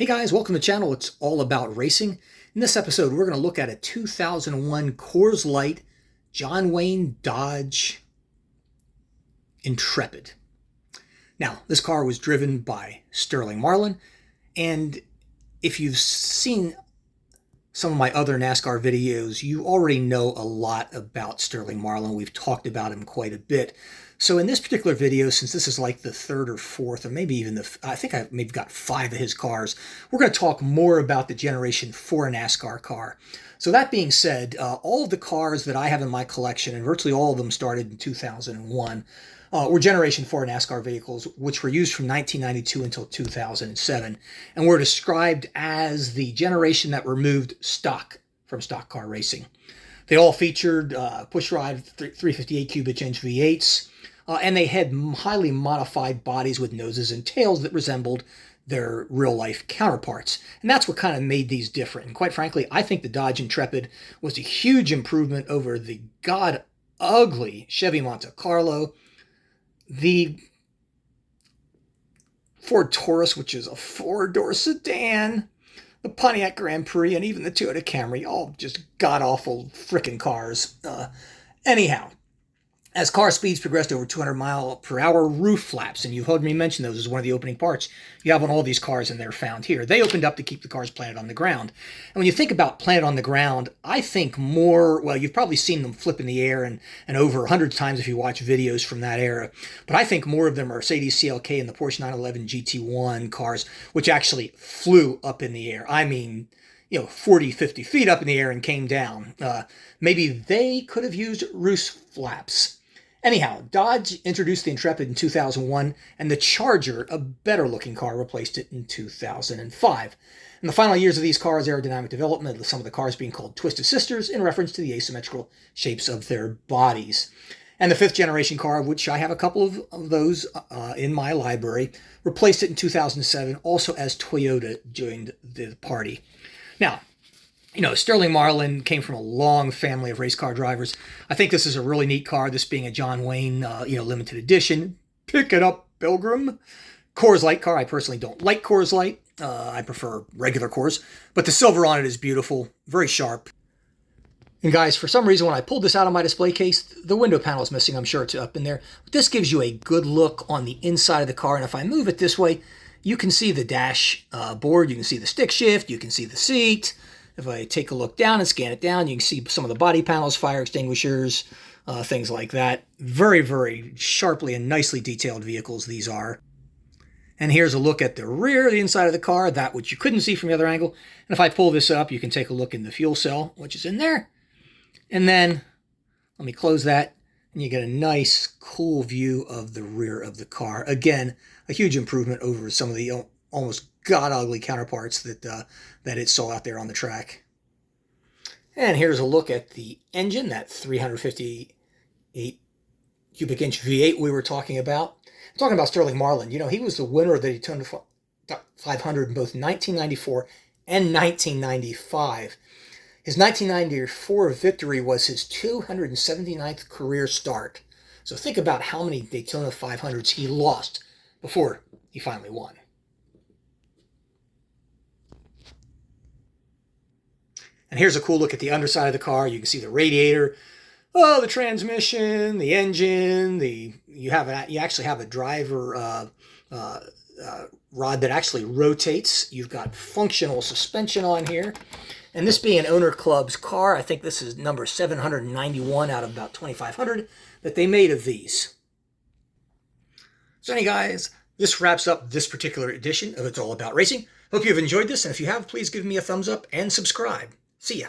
Hey guys, welcome to the channel. It's all about racing. In this episode, we're going to look at a 2001 Coors Light Johne Wayne Dodge Intrepid. Now, this car was driven by Sterling Marlin, and if you've seen some of my other NASCAR videos, you already know a lot about Sterling Marlin. We've talked about him quite a bit. So in this particular video, since this is like the third or fourth, or maybe even I think I've maybe got 5 of his cars, we're going to talk more about the Generation 4 NASCAR car. So that being said, all of the cars that I have in my collection, and virtually all of them started in 2001, were Generation 4 NASCAR vehicles, which were used from 1992 until 2007, and were described as the generation that removed stock from stock car racing. They all featured push-rod 358 cubic inch V8s, and they had highly modified bodies with noses and tails that resembled their real-life counterparts. And that's what kind of made these different. And quite frankly, I think the Dodge Intrepid was a huge improvement over the god-ugly Chevy Monte Carlo, the Ford Taurus, which is a 4-door sedan, the Pontiac Grand Prix, and even the Toyota Camry, all just god-awful frickin' cars. Anyhow, as car speeds progressed over 200 mile per hour, roof flaps, and you've heard me mention those as one of the opening parts, you have on all these cars, and they're found here. They opened up to keep the cars planted on the ground. And when you think about planted on the ground, I think more, well, you've probably seen them flip in the air and over 100 times if you watch videos from that era. But I think more of them are Mercedes CLK and the Porsche 911 GT1 cars, which actually flew up in the air. I mean, 40, 50 feet up in the air and came down. Maybe they could have used roof flaps. Anyhow, Dodge introduced the Intrepid in 2001, and the Charger, a better-looking car, replaced it in 2005. In the final years of these cars, aerodynamic development led some of the cars being called Twisted Sisters in reference to the asymmetrical shapes of their bodies. And the 5th generation car, of which I have a couple of those in my library, replaced it in 2007, also as Toyota joined the party. Now, Sterling Marlin came from a long family of race car drivers. I think this is a really neat car, this being a Johne Wayne, limited edition. Pick it up, Pilgrim. Coors Light car. I personally don't like Coors Light. I prefer regular Coors. But the silver on it is beautiful, very sharp. And guys, for some reason, when I pulled this out of my display case, the window panel is missing. I'm sure it's up in there. But this gives you a good look on the inside of the car. And if I move it this way, you can see the dash board. You can see the stick shift. You can see the seat. If I take a look down and scan it down, you can see some of the body panels, fire extinguishers, things like that. Very, very sharply and nicely detailed vehicles these are. And here's a look at the rear, the inside of the car, that which you couldn't see from the other angle. And if I pull this up, you can take a look in the fuel cell, which is in there. And then, let me close that, and you get a nice, cool view of the rear of the car. Again, a huge improvement over some of the almost god-ugly counterparts that it saw out there on the track. And here's a look at the engine, that 358 cubic inch V8 we were talking about. I'm talking about Sterling Marlin. He was the winner of the Daytona 500 in both 1994 and 1995. His 1994 victory was his 279th career start. So think about how many Daytona 500s he lost before he finally won. And here's a cool look at the underside of the car. You can see the radiator, the transmission, the engine. You actually have a driver rod that actually rotates. You've got functional suspension on here. And this being an Owner Club's car, I think this is number 791 out of about 2,500 that they made of these. So anyway, guys, this wraps up this particular edition of It's All About Racing. Hope you've enjoyed this, and if you have, please give me a thumbs up and subscribe. See ya.